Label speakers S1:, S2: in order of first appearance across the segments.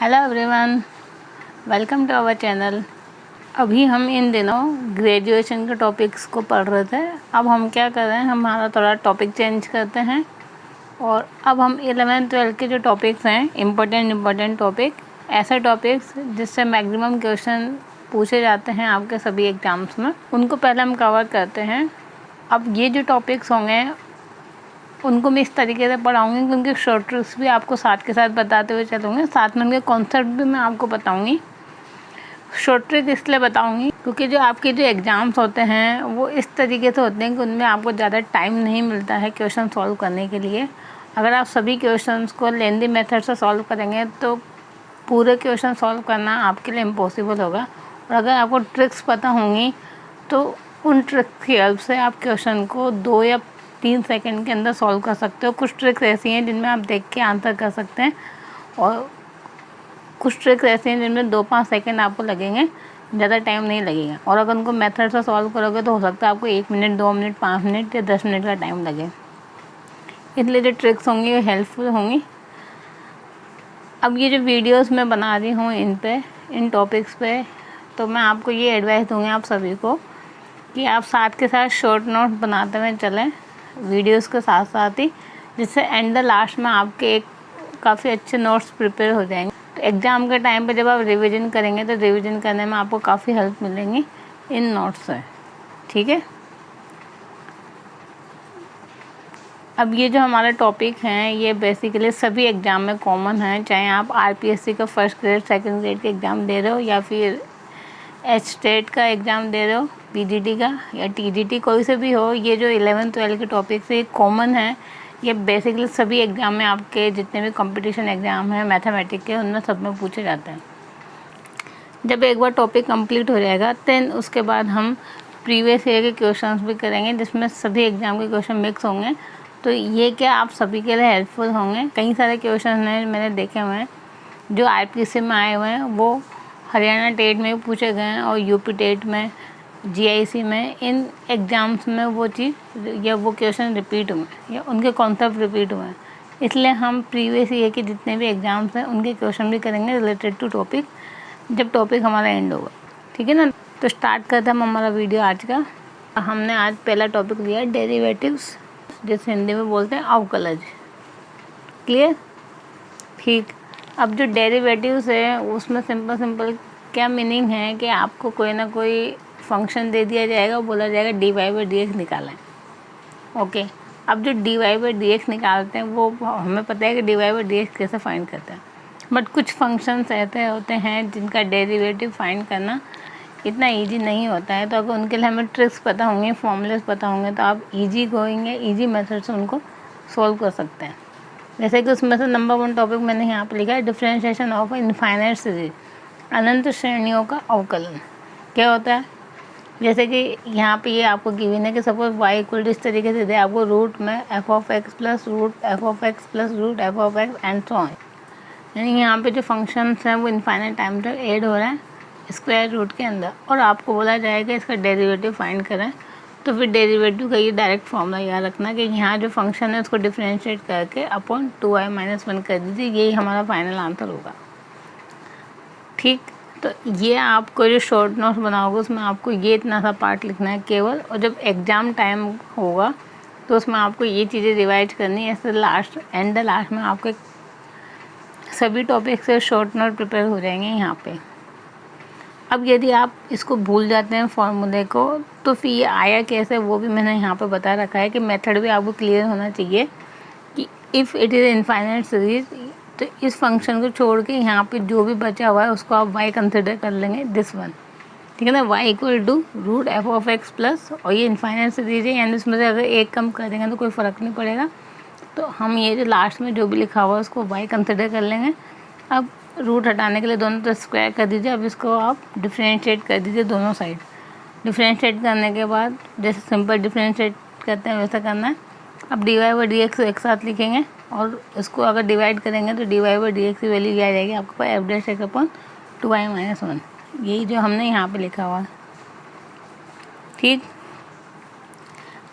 S1: Hello everyone, welcome to our channel. अभी हम इन दिनों ग्रेजुएशन के टॉपिक्स को पढ़ रहे थे। अब हम क्या कर रहे हैं, हमारा थोड़ा टॉपिक चेंज करते हैं और अब हम 11th-12th के जो टॉपिक्स हैं, इम्पोर्टेंट टॉपिक, ऐसे टॉपिक्स जिससे मैक्सिमम क्वेश्चन पूछे जाते हैं आपके सभी एग्ज़ाम्स में, उनको पहले हम कवर करते हैं। अब ये जो टॉपिक्स होंगे उनको मैं इस तरीके से पढ़ाऊँगी कि उनके शॉर्ट ट्रिक्स भी आपको साथ के साथ बताते हुए चलूँगी, साथ में उनके कॉन्सेप्ट भी मैं आपको बताऊँगी। शॉर्ट ट्रिक इसलिए बताऊँगी क्योंकि जो आपके जो एग्ज़ाम्स होते हैं वो इस तरीके से होते हैं कि उनमें आपको ज़्यादा टाइम नहीं मिलता है क्वेश्चन सॉल्व करने के लिए। अगर आप सभी क्वेश्चंस को लेंदी मेथड से सॉल्व करेंगे तो पूरे क्वेश्चन सॉल्व करना आपके लिए इम्पॉसिबल होगा। और अगर आपको ट्रिक्स पता होंगी तो उन ट्रिक्स की हेल्प से आप क्वेश्चन को 2 या 3 सेकंड के अंदर सॉल्व कर सकते हो। कुछ ट्रिक्स ऐसी हैं जिनमें आप देख के आंसर कर सकते हैं और कुछ ट्रिक्स ऐसी हैं जिनमें 2-5 सेकंड आपको लगेंगे, ज़्यादा टाइम नहीं लगेगा। और अगर उनको मेथड से सॉल्व करोगे तो हो सकता है आपको 1 मिनट, 2 मिनट, 5 मिनट या 10 मिनट का टाइम लगे। इसलिए जो ट्रिक्स होंगी वो हेल्पफुल होंगी। अब ये जो वीडियोस मैं बना रही हूँ इन टॉपिक्स पे, तो मैं आपको ये एडवाइस दूँगी आप सभी को कि आप साथ के साथ शॉर्ट नोट बनाते हुए चलें वीडियोस के साथ साथ ही, जिससे एंड द लास्ट में आपके एक काफ़ी अच्छे नोट्स प्रिपेयर हो जाएंगे। तो एग्ज़ाम के टाइम पे जब आप रिवीजन करेंगे तो रिवीजन करने में आपको काफ़ी हेल्प मिलेंगी इन नोट्स से, ठीक है। अब ये जो हमारा टॉपिक हैं ये बेसिकली सभी एग्ज़ाम में कॉमन है, चाहे आप आरपीएससी का फर्स्ट ग्रेड, सेकंड ग्रेड के एग्ज़ाम दे रहे हो या फिर एच-टेट का एग्ज़ाम दे रहे हो, पीजीटी का या टीजीटी, कोई से भी हो। ये जो 11th-12th के टॉपिक से कॉमन है, ये बेसिकली सभी एग्ज़ाम में आपके जितने भी कंपटीशन एग्ज़ाम हैं मैथमेटिक्स के, उनमें सब में पूछे जाते हैं। जब एक बार टॉपिक कंप्लीट हो जाएगा देन उसके बाद हम प्रीवियस ईयर के क्वेश्चंस भी करेंगे जिसमें सभी एग्ज़ाम के क्वेश्चन मिक्स होंगे। तो ये क्या आप सभी के लिए हेल्पफुल होंगे। कई सारे क्वेश्चन हैं मैंने देखे हुए हैं जो आईपीएससी में आए हुए हैं, वो हरियाणा टेट में भी पूछे गए हैं और यूपी टेट में, जीआईसी में, इन एग्ज़ाम्स में वो चीज़ या वो क्वेश्चन रिपीट हुए या उनके कॉन्सेप्ट रिपीट हुए हैं। इसलिए हम प्रीवियस ईयर के जितने भी एग्ज़ाम्स हैं उनके क्वेश्चन भी करेंगे रिलेटेड टू टॉपिक जब टॉपिक हमारा एंड होगा, ठीक है ना। तो स्टार्ट करते हैं हम हमारा वीडियो आज का। हमने आज पहला टॉपिक लिया डेरिवेटिव्स, जिसे हिंदी में बोलते हैं अवकलज। क्लियर, ठीक। अब जो डेरिवेटिव्स है उसमें सिंपल क्या मीनिंग है कि आपको कोई ना कोई फंक्शन दे दिया जाएगा, बोला जाएगा dy/dx निकालें। ओके, अब जो dy/dx निकालते हैं वो हमें पता है कि dy/dx कैसे फाइंड करते हैं, बट कुछ फंक्शंस ऐसे होते हैं जिनका डेरिवेटिव फाइंड करना इतना ईजी नहीं होता है। तो अगर उनके लिए हमें ट्रिक्स पता होंगे, फॉर्मूलेस पता होंगे, तो आप ईजी मेथड से उनको सॉल्व कर सकते हैं। जैसे कि उसमें से नंबर 1 टॉपिक मैंने यहाँ पे लिखा है डिफरेंशिएशन ऑफ इनफाइनाइट सीरीज, अनंत श्रेणियों का अवकलन। क्या होता है, जैसे कि यहाँ पे ये आपको गिवन है कि सपोज y इक्वल इस तरीके से दे आपको रूट में f(x) plus root f(x) plus root f(x) and so on. यानी यहाँ पे जो फंक्शंस हैं वो इनफाइनाइट टाइम तक ऐड हो रहे हैं स्क्वायर रूट के अंदर, और आपको बोला जाएगा इसका डेरिवेटिव फाइंड करें। तो फिर डेरिवेटिव का ये डायरेक्ट फॉर्मूला याद रखना कि यहाँ जो फंक्शन है उसको डिफरेंशिएट करके अपॉन 2i-1 कर दीजिए, यही हमारा फाइनल आंसर होगा, ठीक। तो ये आपको जो शॉर्ट नोट्स बनाओगे उसमें आपको ये इतना सा पार्ट लिखना है केवल, और जब एग्ज़ाम टाइम होगा तो उसमें आपको ये चीज़ें रिवाइज करनी है। ऐसे लास्ट में आपके सभी टॉपिक से शॉर्ट नोट प्रिपेयर हो जाएंगे यहाँ पे। अब यदि आप इसको भूल जाते हैं फॉर्मूले को, तो फिर ये आया कैसे वो भी मैंने यहाँ पे बता रखा है कि मेथड भी आपको क्लियर होना चाहिए कि if it is infinite series, तो इस फंक्शन को छोड़ के यहाँ पे जो भी बचा हुआ है उसको आप y कंसिडर कर लेंगे, दिस वन, ठीक है ना। y equal to root f(x) plus, और ये इनफाइनाइट सीरीज है यानी इसमें से अगर एक कम कर देंगे तो कोई फ़र्क नहीं पड़ेगा। तो हम ये जो लास्ट में जो भी लिखा हुआ है उसको y कंसिडर कर लेंगे। अब रूट हटाने के लिए दोनों तरफ स्क्वायर कर दीजिए। अब इसको आप डिफरेंशिएट कर दीजिए दोनों साइड। डिफरेंशिएट करने के बाद जैसे सिंपल डिफरेंशिएट करते हैं वैसा करना है। अब dy/dx एक साथ लिखेंगे और इसको अगर डिवाइड करेंगे तो dy/dx की वैल्यू क्या आ जाएगी आपके पास f'(2i-1), यही जो हमने यहाँ पे लिखा हुआ है, ठीक।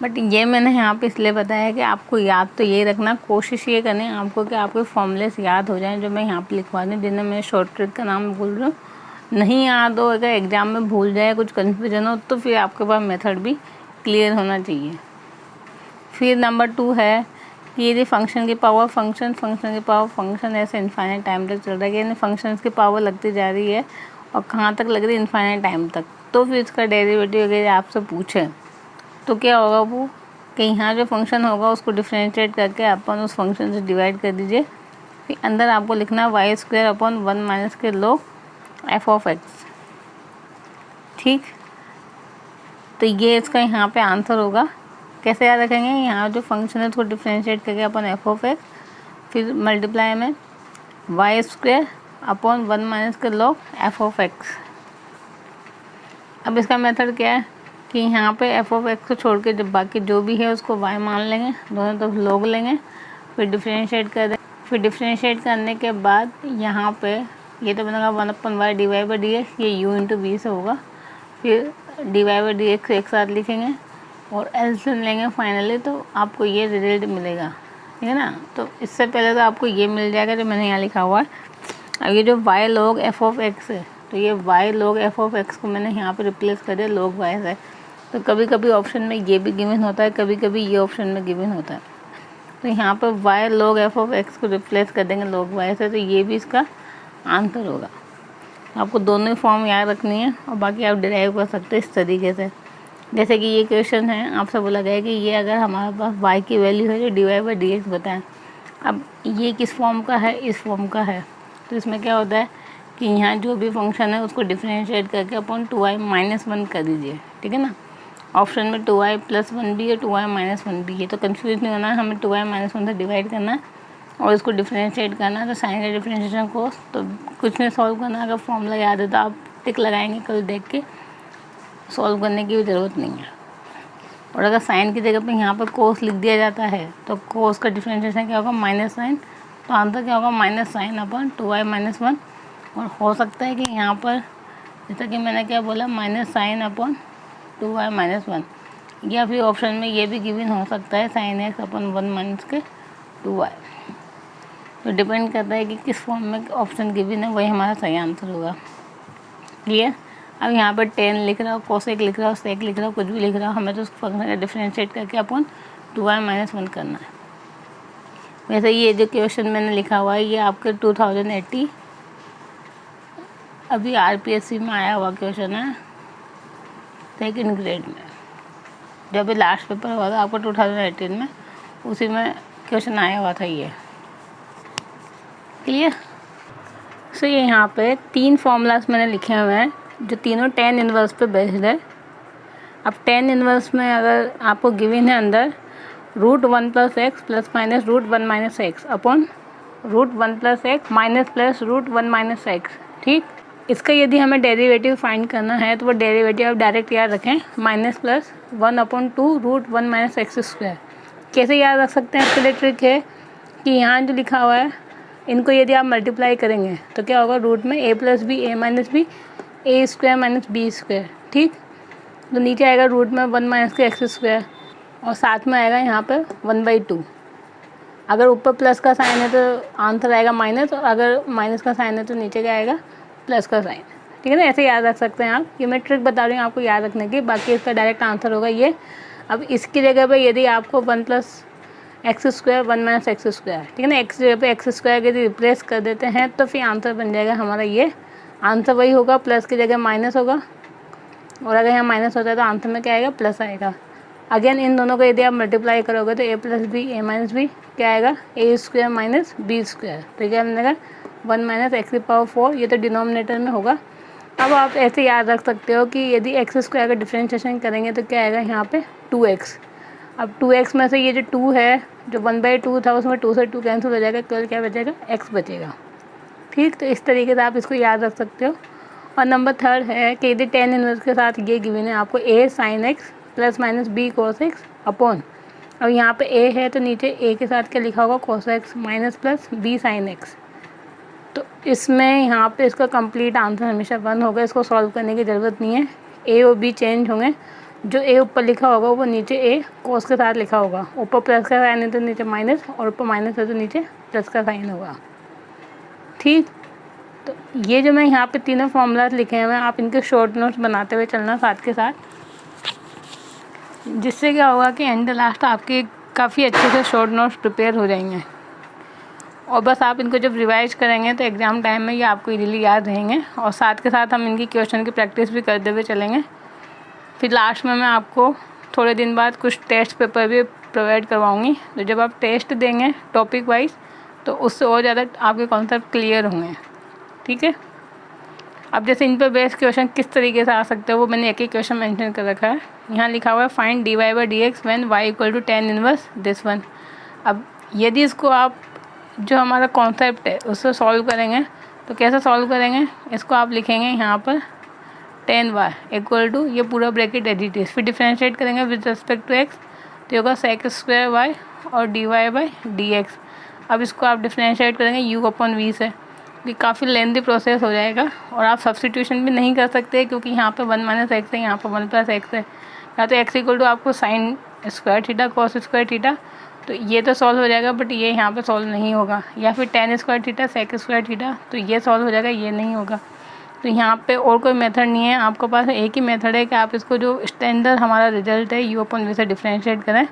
S1: बट ये मैंने यहाँ पे इसलिए बताया कि आपको याद तो ये रखना, कोशिश ये करनी है आपको कि आपके फॉर्मूलेस याद हो जाएं जो मैं यहाँ पे लिखवा दूँ, जिन्हें मैं शॉर्ट ट्रिक का नाम बोल रहा हूँ। नहीं याद हो, अगर एग्ज़ाम में भूल जाए, कुछ कन्फ्यूजन हो, तो फिर आपके पास मेथड भी क्लियर होना चाहिए। फिर नंबर 2 है कि यदि फंक्शन की पावर फंक्शन ऐसे इनफाइनाइट टाइम तक चल रहा है, यानी फंक्शन की पावर लगती जा रही है और कहाँ तक लग रही है, इनफाइनाइट टाइम तक। तो फिर इसका डेरिवेटिव अगर आपसे पूछे तो क्या होगा वो, कि यहाँ जो फंक्शन होगा उसको डिफ्रेंशिएट करके अपन उस फंक्शन से डिवाइड कर दीजिए। फिर अंदर आपको लिखना y² अपॉन 1 माइनस के लोग f(x). ठीक, तो ये इसका यहाँ पे आंसर होगा। कैसे याद रखेंगे, यहाँ जो फंक्शन है उसको डिफ्रेंशिएट करके अपन f(x), फिर मल्टीप्लाई में y² अपॉन 1 माइनस के लॉग f(x). अब इसका मेथड क्या है कि यहाँ पे f(x) को छोड़ के जब बाकी जो भी है उसको y मान लेंगे, दोनों तरफ log लेंगे, फिर डिफ्रेंशिएट कर दें। फिर डिफ्रेंशिएट करने के बाद यहाँ पे ये तो बनेगा 1/y dy/dx, ये u इंटू v से होगा। फिर dy/dx एक साथ लिखेंगे और एलसीएम लेंगे फाइनली, तो आपको ये रिजल्ट मिलेगा, ठीक है ना। तो इससे पहले तो आपको ये मिल जाएगा जो मैंने यहाँ लिखा हुआ है। अब ये जो y log f(x) है, तो ये y log f(x) को मैंने यहाँ पे रिप्लेस कर दिया log y से। तो कभी कभी ऑप्शन में ये भी गिवन होता है, कभी कभी ये ऑप्शन में गिवन होता है। तो यहाँ पर y log f(x) को रिप्लेस कर देंगे log y से, तो ये भी इसका आंसर होगा। आपको दोनों ही फॉर्म याद रखनी है और बाकी आप डिराइव कर सकते हैं इस तरीके से। जैसे कि ये क्वेश्चन है, आपसे बोला गया है कि ये अगर हमारे पास y की वैल्यू है जो dy/dx बताएं। अब ये किस फॉर्म का है, इस फॉर्म का है। तो इसमें क्या होता है कि यहाँ जो भी फंक्शन है उसको डिफ्रेंशिएट करके अपन 2y - 1 कर दीजिए, ठीक है ना। ऑप्शन में 2y + 1 भी है, 2y - 1 भी है, तो कंफ्यूज नहीं होना है, हमें 2y - 1 से डिवाइड करना है और इसको डिफ्रेंशिएट करना है। तो साइन का डिफ्रेंशिएशन कोस, तो कुछ नहीं सॉल्व करना, अगर फॉर्मूला याद है तो आप टिक लगाएंगे, कल देख के सॉल्व करने की भी ज़रूरत नहीं है। और अगर साइन की जगह पे यहाँ पर कोस लिख दिया जाता है तो कोस का डिफ्रेंशिएशन क्या होगा, माइनस साइन। तो आंसर क्या होगा, माइनस साइन अपन 2y - 1। और हो सकता है कि यहाँ पर जैसा कि मैंने क्या बोला, माइनस साइन अपन 2y - 1, या फिर ऑप्शन में ये भी गिवन हो सकता है साइन x अपन 1 माइनस के 2y। तो डिपेंड करता है कि किस फॉर्म में ऑप्शन गिवन है, वही हमारा सही आंसर होगा। क्लियर। अब यहाँ पर टेन लिख रहा हो, कोसेक लिख रहा हो, सेक लिख रहा हो, कुछ भी लिख रहा हो, हमें तो उस फंक्शन का डिफ्रेंशिएट करके अपन 2y - 1 करना है। वैसे ये जो क्वेश्चन मैंने लिखा हुआ है ये आपके 2080 अभी RPSC में आया हुआ क्वेश्चन है, सेकेंड ग्रेड में। जो अभी लास्ट पेपर हुआ था आपको 2018 में, उसी में क्वेश्चन आया हुआ था ये। क्लियर। सो ये यहाँ पे 3 फॉर्मूलाज मैंने लिखे हुए हैं जो तीनों tan इनवर्स पे बेस्ड है। अब tan इनवर्स में अगर आपको गिवन है अंदर √1 + x ± √1 - x upon √1 + x minus plus √1 - x, ठीक। इसका यदि हमें डेरिवेटिव फाइंड करना है तो वो डेरिवेटिव आप डायरेक्ट याद रखें, -+1/2 √1 - x²। कैसे याद रख सकते हैं, इसके लिए ट्रिक है कि यहाँ जो लिखा हुआ है इनको यदि आप मल्टीप्लाई करेंगे तो क्या होगा, रूट में a + b a - b a² - b², ठीक। तो नीचे आएगा रूट में 1 - के x² और साथ में आएगा यहाँ पर 1/2। अगर ऊपर प्लस का साइन है तो आंसर आएगा माइनस, और अगर माइनस का साइन है तो नीचे क्या आएगा, प्लस का साइन, ठीक है ना। ऐसे याद रख सकते हैं आप। ये मैं ट्रिक बता रही हूँ आपको याद रखने की, बाकी इसका डायरेक्ट आंसर होगा ये। अब इसकी जगह पे यदि आपको 1 + x² 1 - x², ठीक है ना, x जगह पे x² यदि रिप्लेस कर देते हैं तो फिर आंसर बन जाएगा हमारा ये। आंसर वही होगा, प्लस की जगह माइनस होगा, और अगर यहाँ माइनस होता है तो आंसर में क्या आएगा, प्लस आएगा। अगेन इन दोनों को यदि आप मल्टीप्लाई करोगे तो a + b a - b क्या आएगा, a² - b²। तो क्या बनेगा 1 - x⁴, ये तो डिनोमिनेटर में होगा। अब आप ऐसे याद रख सकते हो कि यदि x² का डिफ्रेंशिएशन करेंगे तो क्या आएगा यहाँ पे 2x। अब 2x में से ये जो 2 है, जो 1/2 था उसमें 2 से 2 कैंसिल हो जाएगा, केवल क्या बचेगा, x बचेगा, ठीक। तो इस तरीके से आप इसको याद रख सकते हो। और नंबर 3 है कि यदि tan इनवर्स के साथ ये गिवन है आपको a sin x ± b cos x upon, अब यहाँ पे a है तो नीचे a के साथ क्या लिखा होगा, cos x minus plus b sin x। तो इसमें यहाँ पे इसका कंप्लीट आंसर हमेशा 1 होगा, इसको सॉल्व करने की ज़रूरत नहीं है, a और b चेंज होंगे जो ए ऊपर लिखा होगा वो नीचे ए कोस के साथ लिखा होगा, ऊपर प्लस का साइन है तो नीचे माइनस, और ऊपर माइनस है तो नीचे प्लस का साइन होगा। ठीक, तो ये जो मैं यहाँ पे तीनों फॉर्मूलाज लिखे हुए हैं, आप इनके शॉर्ट नोट्स बनाते हुए चलना साथ के साथ, जिससे क्या होगा कि एंड लास्ट आपके काफ़ी अच्छे से शॉर्ट नोट्स प्रिपेयर हो जाएंगे। और बस आप इनको जब रिवाइज करेंगे तो एग्ज़ाम टाइम में ये आपको इजीली याद रहेंगे, और साथ के साथ हम इनकी क्वेश्चन की प्रैक्टिस भी करते हुए चलेंगे। फिर लास्ट में मैं आपको थोड़े दिन बाद कुछ टेस्ट पेपर भी प्रोवाइड करवाऊँगी, तो जब आप टेस्ट देंगे टॉपिक वाइज तो उससे और ज़्यादा आपके कॉन्सेप्ट क्लियर होंगे। ठीक है, अब जैसे इन पर बेस्ड क्वेश्चन किस तरीके से आ सकते हैं वो मैंने एक ही क्वेश्चन मेंशन कर रखा है। यहाँ लिखा हुआ है find dy by dx when y equal to tan inverse this one. अब यदि इसको आप जो हमारा कॉन्सेप्ट है उससे सॉल्व करेंगे तो कैसे सॉल्व करेंगे, इसको आप लिखेंगे यहाँ पर tan y इक्वल टू ये पूरा ब्रैकेट एडिट, फिर डिफ्रेंशिएट करेंगे विद रिस्पेक्ट टू x, तो होगा sec स्क्वायर y और dy by dx। अब इसको आप डिफ्रेंशिएट करेंगे u अपॉन v से, ये काफ़ी लेंथी प्रोसेस हो जाएगा, और आप सब्सटीट्यूशन भी नहीं कर सकते क्योंकि यहाँ पे 1 माइनस एक्स है, यहाँ पर 1 प्लस एक्स है, या तो एक्स इक्वल टू आपको sine square theta cos square theta, तो ये तो सॉल्व हो जाएगा बट ये यहाँ पे सॉल्व नहीं होगा, या फिर tan square theta sec square theta, तो ये सॉल्व हो जाएगा, ये नहीं होगा। तो यहाँ पे और कोई मेथड नहीं है, आपके पास एक ही मेथड है कि आप इसको जो स्टैंडर्ड हमारा रिजल्ट है u अपॉन v से डिफ्रेंशिएट करें,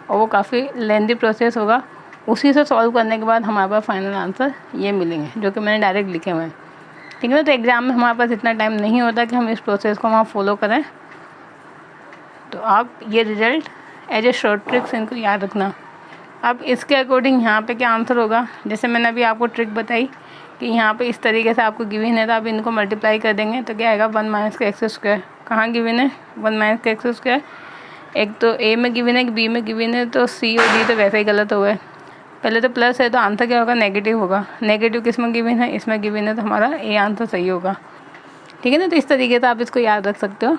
S1: और वो काफ़ी लेंथी प्रोसेस होगा। उसी से सॉल्व करने के बाद हमारे पास फाइनल आंसर ये मिलेंगे जो कि मैंने डायरेक्ट लिखे हुए हैं। ठीक है ना, तो एग्ज़ाम में हमारे पास इतना टाइम नहीं होता कि हम इस प्रोसेस को वहाँ फॉलो करें, तो आप ये result as a short tricks इनको याद रखना। अब इसके अकॉर्डिंग यहाँ पे क्या आंसर होगा, जैसे मैंने अभी आपको ट्रिक बताई कि यहाँ पे इस तरीके से आपको गिवन है तो आप इनको मल्टीप्लाई कर देंगे तो क्या आएगा 1 माइनस का एक्स स्क्वायर। कहाँ गिवन है 1 माइनस का एक्स स्क्वायर, एक तो ए में गिवन है, बी में गिवन है, तो सी और डी तो वैसे ही गलत हो गए। पहले तो प्लस है तो आंसर क्या होगा, नेगेटिव होगा। नेगेटिव किस में गिवन है, इसमें गिवन है, तो हमारा ए आंसर सही होगा। ठीक है ना, तो इस तरीके से आप इसको याद रख सकते हो।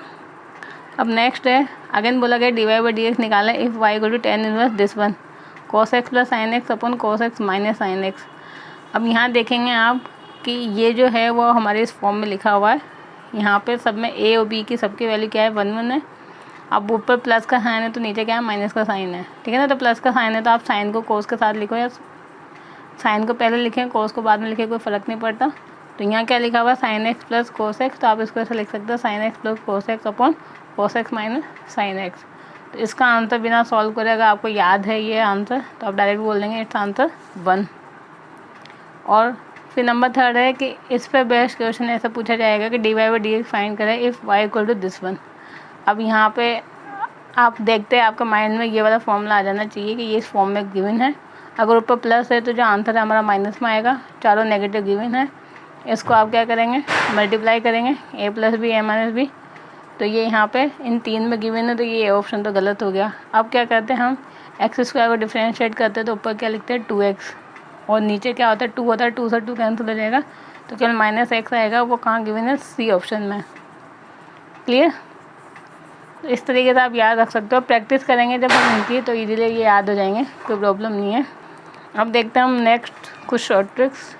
S1: अब नेक्स्ट है, अगेन बोला गया dy by dx निकालना है if y equal to tan inverse this one cos x plus sine x upon cos x minus sine x. अब यहाँ देखेंगे आप कि ये जो है वो हमारे इस फॉर्म में लिखा हुआ है, यहाँ पे सब में a और b की सबकी वैल्यू क्या है 1 1 है। अब ऊपर प्लस का साइन है तो नीचे क्या है माइनस का साइन है। ठीक है ना, तो प्लस का साइन है तो आप साइन को कोस के साथ लिखो, या साइन को पहले लिखें कोस को बाद में लिखें, कोई फ़र्क नहीं पड़ता। तो यहाँ क्या लिखा हुआ है sine x plus cos x, तो आप इसको ऐसे लिख सकते हो sine x plus cos x upon cos x minus sine x. तो इसका आंसर बिना सॉल्व करे अगर आपको याद है ये आंसर तो आप डायरेक्ट बोल देंगे इट्स आंसर 1। और फिर नंबर 3 है कि इस पर बेस्ट क्वेश्चन ऐसा पूछा जाएगा कि dy by dx फाइंड करें if y equal to this one. अब यहाँ पे आप देखते हैं आपका माइंड में ये वाला फॉर्मूला आ जाना चाहिए कि ये इस फॉर्म में गिवन है। अगर ऊपर प्लस है तो जो आंसर है हमारा माइनस में आएगा, चारों नेगेटिव गिवन है। इसको आप क्या करेंगे मल्टीप्लाई करेंगे a plus b a minus b, तो ये यहाँ पे इन 3 में गिवन है तो ये ऑप्शन तो गलत हो गया। अब क्या करते हैं हम एक्स स्क्वायर को डिफ्रेंशिएट करते हैं तो ऊपर क्या लिखते हैं 2x, और नीचे क्या होता है 2 होता है, 2 से 2 कैंसिल हो जाएगा तो केवल माइनस एक्स आएगा, वो कहाँ गिवन है सी ऑप्शन में। क्लियर, तो इस तरीके से आप याद रख सकते हो। प्रैक्टिस करेंगे जब हम इनकी तो इजीली ये याद हो जाएंगे, कोई प्रॉब्लम नहीं है। अब देखते हैं हम नेक्स्ट कुछ शॉर्ट ट्रिक्स।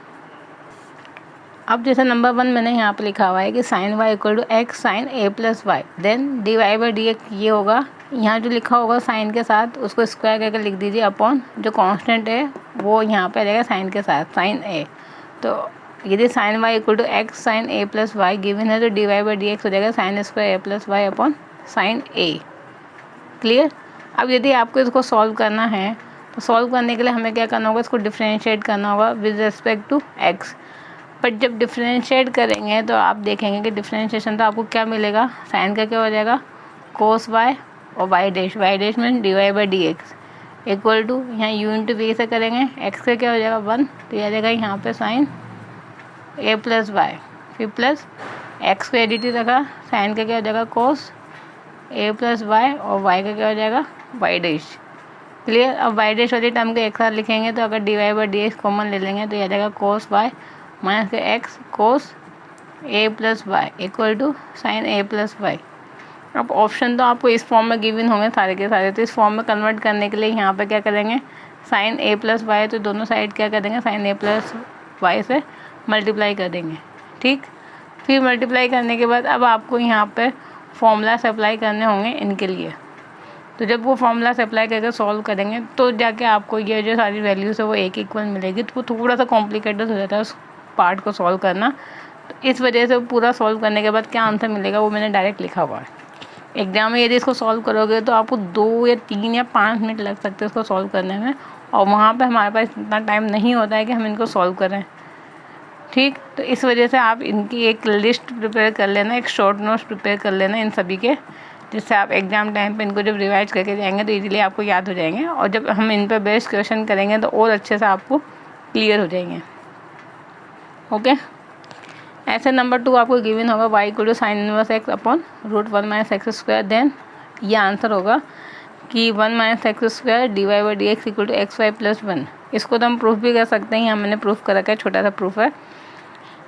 S1: अब जैसे नंबर 1 मैंने यहाँ पे लिखा हुआ है कि sine y equal to x sine a plus y, then dy by dx ये होगा। यहाँ जो लिखा होगा साइन के साथ उसको स्क्वायर करके लिख दीजिए अपॉन जो कांस्टेंट है वो यहाँ पे आ जाएगा साइन के साथ साइन a। तो यदि sine y equal to x sine a plus y given है तो dy by dx हो जाएगा sine square a plus y upon sine a। Clear, अब यदि आपको इसको सॉल्व करना है तो सॉल्व करने के लिए हमें क्या करना होगा, इसको डिफ्रेंशिएट करना होगा with respect to x। But जब डिफ्रेंशिएट करेंगे तो आप देखेंगे कि डिफ्रेंशिएशन तो आपको क्या मिलेगा, साइन का क्या हो जाएगा कोस y और y डैश में dy by dx equal to यहाँ u इंटू वी से करेंगे x का क्या हो जाएगा 1, तो यह आ जाएगा यहाँ पे साइन a प्लस वाई, फिर प्लस x को एडिट रखा, साइन का क्या हो जाएगा कोस a प्लस वाई और y का क्या हो जाएगा y डैश। क्लियर, अब y डैश वाली टर्म को एक साथ लिखेंगे तो अगर dy by dx कॉमन ले लेंगे तो यह आ जाएगा कोस y माइनस के x cos a plus y equal to sine a plus y. अब ऑप्शन तो आपको इस फॉर्म में गिवन होंगे सारे के सारे, तो इस फॉर्म में कन्वर्ट करने के लिए यहाँ पे क्या करेंगे साइन a प्लस वाई, तो दोनों साइड क्या कर देंगे साइन a प्लस वाई से मल्टीप्लाई कर देंगे। ठीक, फिर मल्टीप्लाई करने के बाद अब आपको यहाँ पे फॉर्मूलास अप्लाई करने होंगे इनके लिए। तो जब वो फॉर्मूलास अप्लाई करके सॉल्व करेंगे तो जाके आपको ये जो सारी वैल्यूज़ है वो एक इक्वल मिलेगी। तो वो थोड़ा सा कॉम्प्लिकेटेड हो जाता है उस पार्ट को सॉल्व करना। तो इस वजह से पूरा सॉल्व करने के बाद क्या आंसर मिलेगा वो मैंने डायरेक्ट लिखा हुआ है। एग्जाम में यदि इसको सॉल्व करोगे तो आपको 2 या 3 या 5 मिनट लग सकते हैं इसको सॉल्व करने में, और वहाँ पे हमारे पास इतना टाइम नहीं होता है कि हम इनको सॉल्व करें। ठीक, तो इस वजह से आप इनकी एक लिस्ट प्रिपेयर कर लेना, एक शॉर्ट नोट्स प्रिपेयर कर लेना इन सभी के, जिससे आप एग्ज़ाम टाइम पे इनको जब रिवाइज करके जाएंगे तो इजीली आपको याद हो जाएंगे, और जब हम इन पर बेस्ड क्वेश्चन करेंगे तो और अच्छे से आपको क्लियर हो जाएंगे। ओके, ऐसे नंबर 2 आपको गिवन होगा y equal to sine inverse x upon root 1 minus x square. Then ये आंसर होगा कि 1 minus x square d y by d x equal to x y plus 1। इसको तो हम प्रूफ भी कर सकते हैं, यहाँ मैंने प्रूफ कर रखा है, छोटा सा प्रूफ है।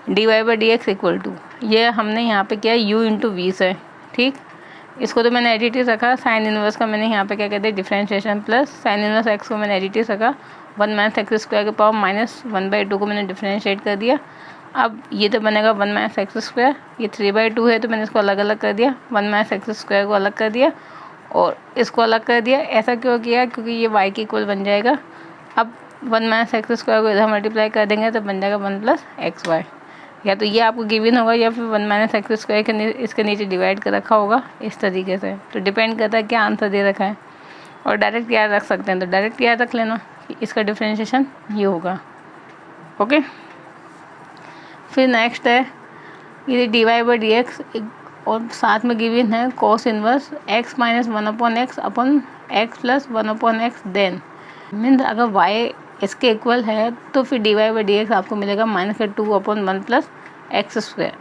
S1: D y by d x equal to, ये हमने यहाँ पे किया u इंटू वी से। ठीक, इसको तो मैंने एडिटिव रखा, साइन इनवर्स का मैंने यहाँ पे क्या कहते हैं differentiation, plus sine inverse x को मैंने एडिटिव रखा, 1 माइनस एक्स स्क्वायर के पावर माइनस 1/2 को मैंने डिफरेंशिएट कर दिया। अब ये तो बनेगा 1 माइनस एक्स स्क्वायर, ये 3/2 है तो मैंने इसको अलग अलग कर दिया, 1 माइनस एक्स स्क्वायर को अलग कर दिया और इसको अलग कर दिया। ऐसा क्यों किया, क्योंकि ये y के इक्वल बन जाएगा। अब 1 माइनस एक्स स्क्वायर को इधर मल्टीप्लाई कर देंगे तो बन जाएगा 1 प्लस एक्स वाई। या तो ये आपको गिवन होगा या फिर 1 माइनस एक्स स्क्वायर के इसके नीचे डिवाइड कर रखा होगा इस तरीके से। तो डिपेंड करता है क्या आंसर दे रखा है, और डायरेक्ट याद रख सकते हैं तो डायरेक्ट याद रख लेना कि इसका डिफरेंशिएशन ये होगा। ओके, फिर नेक्स्ट है ये d y by d x और साथ में गिवन है cos inverse x minus 1 upon x upon x plus 1 upon x. Then means अगर y इसके इक्वल है तो फिर d y by d x आपको मिलेगा माइनस का 2 अपॉन 1 प्लस एक्स स्क्वायर।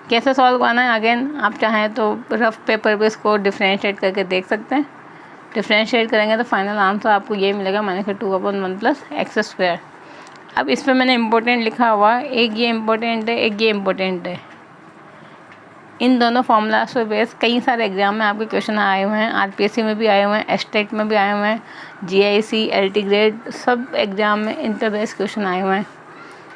S1: कैसे सॉल्व करना है, अगेन आप चाहें तो रफ पेपर पे इसको डिफ्रेंशिएट करके देख सकते हैं। डिफ्रेंशिएट करेंगे तो फाइनल आंसर आपको ये मिलेगा माइनस का 2 अपॉन 1 प्लस एक्स स्क्वायर। अब इस पर मैंने इम्पोर्टेंट लिखा हुआ, एक ये इम्पोर्टेंट है, एक ये इम्पोर्टेंट है। इन दोनों फार्मूलाज पे बेस कई सारे एग्जाम में आपके क्वेश्चन आए हुए हैं, आरपीएससी में भी आए हुए हैं, एस्टेट में भी आए हुए हैं, जीआईसी, एलटी ग्रेड, सब एग्जाम में इन पर बेस क्वेश्चन आए हुए हैं।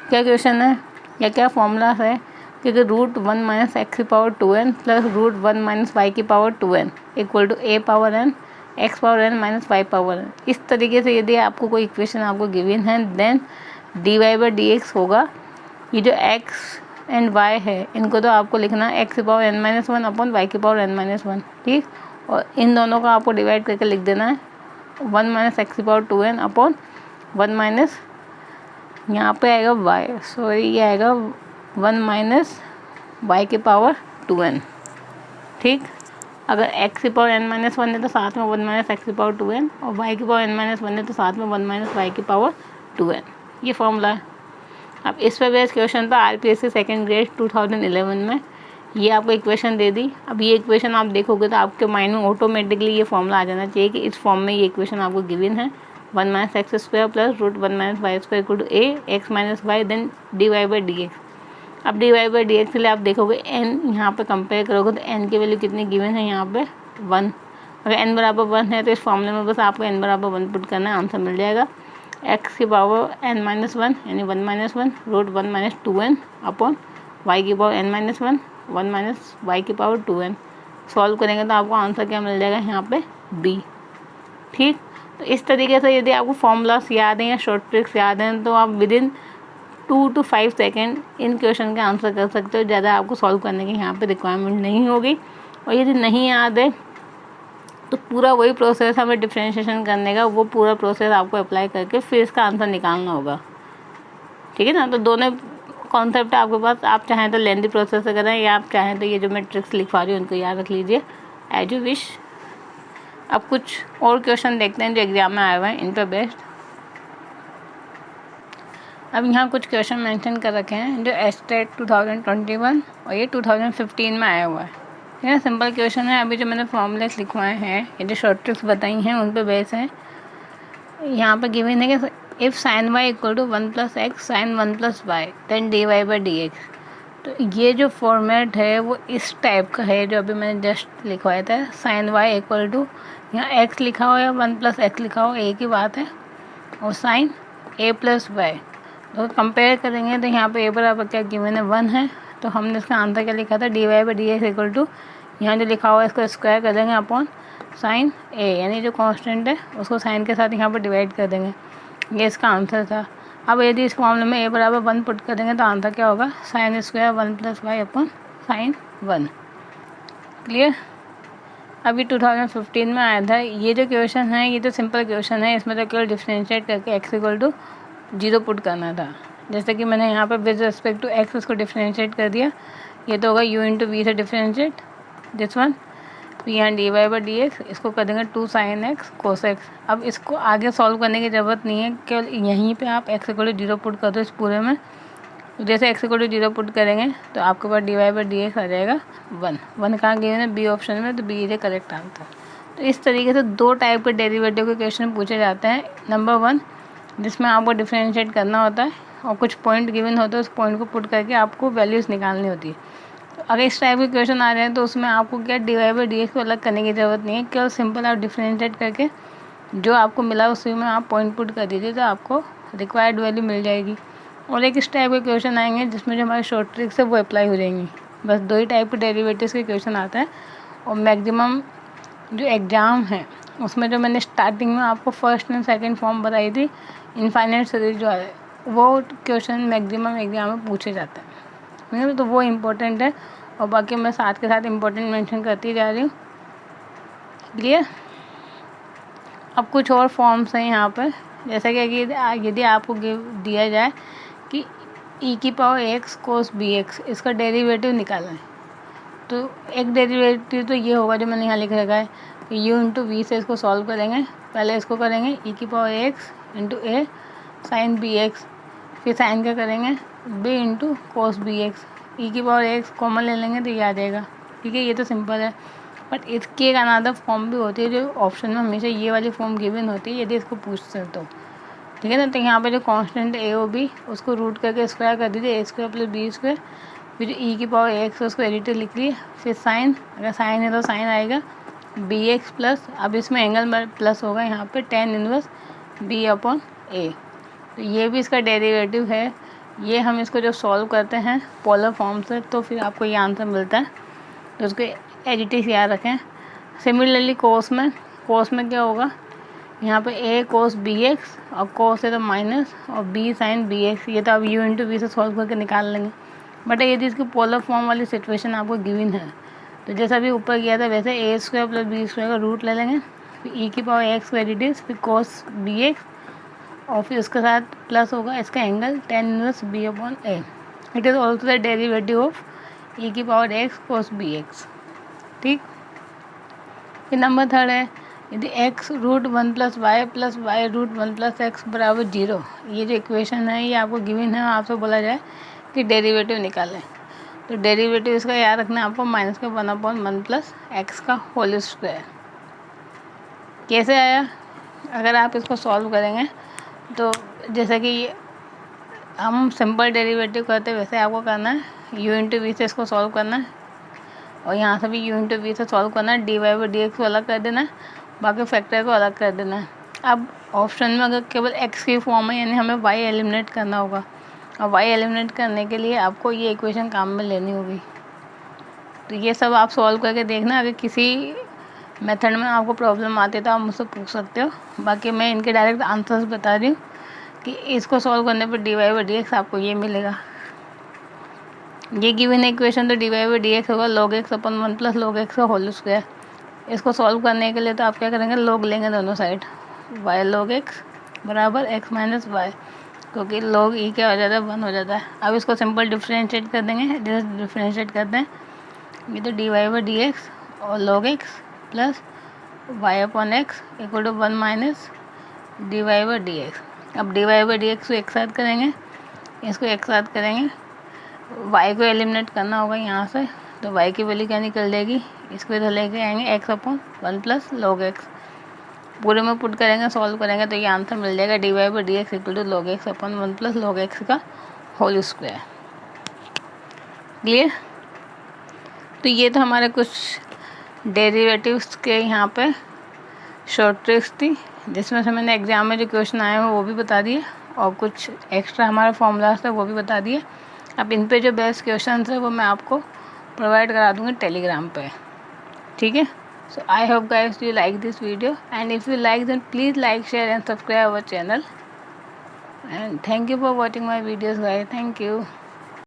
S1: क्या क्वेश्चन है या क्या फार्मूलाज है, क्योंकि रूट 1 माइनस एक्स की power 2n plus root 1 minus y की power 2n equal to a power n x power n minus y power n। इस तरीके से यदि आपको कोई इक्वेशन आपको गिवन है then d y by d x होगा। ये जो x एंड y है इनको तो आपको लिखना है x की power n minus 1 upon y की पावर n माइनस 1। ठीक, और इन दोनों को आपको डिवाइड करके लिख देना है 1 माइनस एक्स की पावर 2n अपॉन 1 माइनस यहाँ पे आएगा y, सॉरी ये आएगा 1 माइनस वाई की पावर 2n। ठीक, अगर x की पावर n माइनस 1 है तो साथ में 1 माइनस एक्स की पावर 2n, और y की पावर n माइनस 1 है तो साथ में 1 माइनस वाई की पावर 2n। ये फॉर्मूला है। अब इस पर बेस्ड क्वेश्चन था आरपीएससी सेकंड ग्रेड 2011 में, ये आपको इक्वेशन दे दी। अब ये इक्वेशन आप देखोगे तो आपके माइंड में ऑटोमेटिकली ये फॉर्मूला आ जाना चाहिए कि इस फॉर्म में ये इक्वेशन आपको गिवन है 1 minus x square plus root 1 minus y square equal to a x minus y then d y by d x. अब d y by d x के लिए आप देखोगे एन यहाँ पे कंपेयर करोगे तो एन की वैल्यू कितनी गिवन है यहाँ पे 1। अगर एन बराबर 1 है तो इस फॉर्मूले में बस आपको एन बराबर 1 पुट करना है, आंसर मिल जाएगा। एक्स की पावर n माइनस 1 यानी 1 minus 1 root 1 minus 2n upon y की power n minus 1 1 minus y की पावर 2n। सॉल्व करेंगे तो आपको आंसर क्या मिल जाएगा यहाँ पे b। ठीक, तो इस तरीके से यदि आपको फॉर्मूलास याद हैं या शॉर्ट ट्रिक्स याद हैं तो आप with in 2 to 5 second in question के आंसर कर सकते हो। ज़्यादा आपको सॉल्व करने की यहाँ पे रिक्वायरमेंट नहीं होगी। और यदि नहीं याद है तो पूरा वही प्रोसेस हमें डिफरेंशिएशन करने का, वो पूरा प्रोसेस आपको अप्लाई करके फिर इसका आंसर निकालना होगा। ठीक है ना, तो दोनों कॉन्सेप्ट आपके पास, आप चाहें तो लेंथी प्रोसेस से करें या आप चाहें तो ये जो मैं ट्रिक्स लिखवा रही हूँ उनको याद रख लीजिए एज यू विश। अब कुछ और क्वेश्चन देखते हैं जो एग्जाम में आए हुए हैं इन पर बेस्ड। अब यहाँ कुछ क्वेश्चन मेंशन कर रखे हैं जो एस्टेट 2021 और ये 2015 में आया हुआ है। ठीक है, सिंपल क्वेश्चन है। अभी जो मैंने फॉर्मूलेस लिखवाए हैं ये जो शॉर्ट ट्रिक्स बताई हैं उन पे बेस है। यहाँ पे गिवन है कि if sine y equal to 1 plus x sine 1 plus y then d y by d x. तो ये जो फॉर्मेट है वो इस टाइप का है जो अभी मैंने जस्ट लिखवाया था। साइन वाई इक्वल टू यहाँ एक्स लिखा हो या 1 प्लस एक्स लिखा हो एक ही बात है, और साइन ए प्लस वाई। तो कंपेयर करेंगे तो यहाँ पे ए बराबर क्या गिवन है 1 है, तो हमने इसका आंसर क्या लिखा था dy/dx इक्वल टू यहाँ जो लिखा हुआ है इसको स्क्वायर कर देंगे अपॉन साइन ए, यानी जो कांस्टेंट है उसको साइन के साथ यहाँ पर डिवाइड कर देंगे। ये इसका आंसर था। अब यदि इस मामले में ए बराबर 1 पुट कर देंगे तो आंसर क्या होगा sine square 1 + y upon sine 1। Clear. अभी 2015 में आया था। ये जो क्वेश्चन है ये तो सिंपल क्वेश्चन है, इसमें तो केवल डिफरेंशिएट करके x इक्वल टू 0 पुट करना था। जैसे कि मैंने यहाँ पर विद रिस्पेक्ट टू x उसको डिफरेंशिएट कर दिया। ये तो होगा u × v से डिफरेंशिएट दिस वन, तो यहाँ dy/dx इसको कर देंगे 2 sin x cos x। अब इसको आगे सॉल्व करने की ज़रूरत नहीं है, केवल यहीं पे आप x इक्वल टू 0 पुट कर दो इस पूरे में। तो जैसे x इक्वल टू 0 पुट करेंगे तो आपके पास dy/dx आ जाएगा 1 कहाँ गिवन है बी ऑप्शन में, तो b is a correct answer. तो इस तरीके से 2 टाइप के डेरिवेटिव के क्वेश्चन पूछे जाते हैं। नंबर 1 जिसमें आपको डिफरेंशिएट करना होता है और कुछ पॉइंट गिवन होता है, उस पॉइंट को पुट करके आपको वैल्यूज़ निकालनी होती है। तो अगर इस टाइप के क्वेश्चन आ रहे हैं तो उसमें आपको क्या dy/dx को अलग करने की ज़रूरत नहीं है, केवल सिंपल आप डिफरेंशिएट करके जो आपको मिला उसी में आप पॉइंट पुट कर दीजिए तो आपको रिक्वायर्ड वैल्यू मिल जाएगी। और एक इस टाइप के क्वेश्चन आएंगे जिसमें जो हमारे शॉर्ट ट्रिक्स है वो अप्लाई हो जाएंगी। बस 2 ही टाइप के डेरिवेटिव्स के क्वेश्चन आता है। और मैक्सिमम जो एग्ज़ाम है उसमें जो मैंने स्टार्टिंग में आपको फर्स्ट एंड सेकंड फॉर्म बताई थी, इनफाइनाइट सीरीज जो है वो क्वेश्चन मैक्सिमम एग्ज़ाम में पूछे जाते हैं, ठीक है। तो वो इम्पोर्टेंट है और बाकी मैं साथ के साथ इम्पोर्टेंट मेंशन करती जा रही हूँ। क्लियर। अब कुछ और फॉर्म्स हैं यहाँ पर, जैसा कि यदि आपको दिया जाए कि e⁻x cos bx इसका डेरिवेटिव निकालना है, तो एक डेरिवेटिव तो ये होगा जो मैंने यहाँ लिख रखा है कि u × v से इसको सॉल्व करेंगे। पहले इसको करेंगे e⁻x × a sin bx, फिर साइन का करेंगे b × cos bx, e⁻x common ले लेंगे तो ये आ जाएगा, ठीक है। ये तो सिंपल है। बट इसकी एक अनदर फॉर्म भी होती है जो ऑप्शन में हमेशा ये वाली फॉर्म गिवन होती है यदि इसको पूछते हो तो, ठीक है ना। तो यहाँ पे जो कांस्टेंट a और b उसको रूट करके स्क्वायर कर दीजिए a² + b², फिर जो e⁻x उसको एडिटर लिख लिए, फिर साइन, अगर साइन है तो साइन आएगा bx प्लस, अब इसमें एंगल प्लस होगा यहाँ पे tan इनवर्स b/a। तो ये भी इसका डेरिवेटिव है। ये हम इसको जब सॉल्व करते हैं पोलर फॉर्म से तो फिर आपको ये आंसर मिलता है, तो उसको एडिटिव याद रखें। सिमिलरली कोस में क्या होगा, यहाँ पे a cos bx और cos है तो माइनस और b sin bx, ये तो आप u × v से सॉल्व करके निकाल लेंगे। बट यदि इसकी पोलर फॉर्म वाली सिचुएशन आपको गिवन है तो जैसा भी ऊपर किया था वैसे a² + b² का रूट ले लेंगे, फिर e⁻x को एडिटिव, फिर cos bx और फिर उसके साथ प्लस होगा इसका angle tan inverse b/a। It is also the derivative of e⁻x cos bx, ठीक। फिर नंबर 3 है यदि x √1 + y + y √1 + x बराबर 0, ये जो इक्वेशन है ये आपको गिवन है, आपसे बोला जाए कि डेरिवेटिव निकालें, तो डेरिवेटिव इसका याद रखना है आपको -1/1 + x का होल स्क्वायर। कैसे आया, अगर आप इसको सॉल्व करेंगे तो जैसे कि हम सिंपल डेरिवेटिव करते हैं वैसे आपको करना है, u × v से इसको सॉल्व करना है और यहाँ से भी u × v से सॉल्व करना है, dy/dx को अलग कर देना है, बाकी फैक्टर को अलग कर देना है। अब ऑप्शन में अगर केवल x की फॉर्म है यानी हमें y एलिमिनेट करना होगा, और y एलिमिनेट करने के लिए आपको ये इक्वेशन काम में लेनी होगी। तो ये सब आप सॉल्व करके देखना, अगर किसी मेथड में आपको प्रॉब्लम आती है तो आप मुझसे पूछ सकते हो। बाकी मैं इनके डायरेक्ट आंसर्स बता रही हूँ कि इसको सॉल्व करने पर dy/dx आपको ये मिलेगा। ये गिवन इक्वेशन तो dy/dx होगा log x/1 + log x का होल स्क्वायर। इसको सॉल्व करने के लिए तो आप क्या करेंगे, log लेंगे दोनों साइड, y log x बराबर x - y, क्योंकि log e क्या हो जाता है 1 हो जाता है। अब इसको सिंपल डिफरेंशिएट कर देंगे, जैसे डिफरेंशिएट करते हैं ये तो dy/dx और log x plus y/x = 1 - dy/dx। अब dy/dx को एक साथ करेंगे, इसको एक साथ करेंगे, y को एलिमिनेट करना होगा यहाँ से, तो y की वैल्यू क्या निकल जाएगी, इसको इधर लेके आएंगे x/1 + log x, पूरे में पुट करेंगे सॉल्व करेंगे तो ये आंसर मिल जाएगा dy/dx = log x/1 + log x का होल स्क्वायर। क्लियर। तो ये तो हमारे कुछ डेरिवेटिव्स के यहाँ पे शॉर्ट ट्रिक्स थी जिसमें से मैंने एग्जाम में जो क्वेश्चन आए हैं वो भी बता दिए, और कुछ एक्स्ट्रा हमारे फॉर्मूलाज थे वो भी बता दिए। अब इन पे जो बेस्ट क्वेश्चन है वो मैं आपको प्रोवाइड करा दूँगी टेलीग्राम पे, ठीक है। So I hope guys you like this video, and if you like then please like, share and subscribe our channel, and thank you for watching my videos guys. Thank you.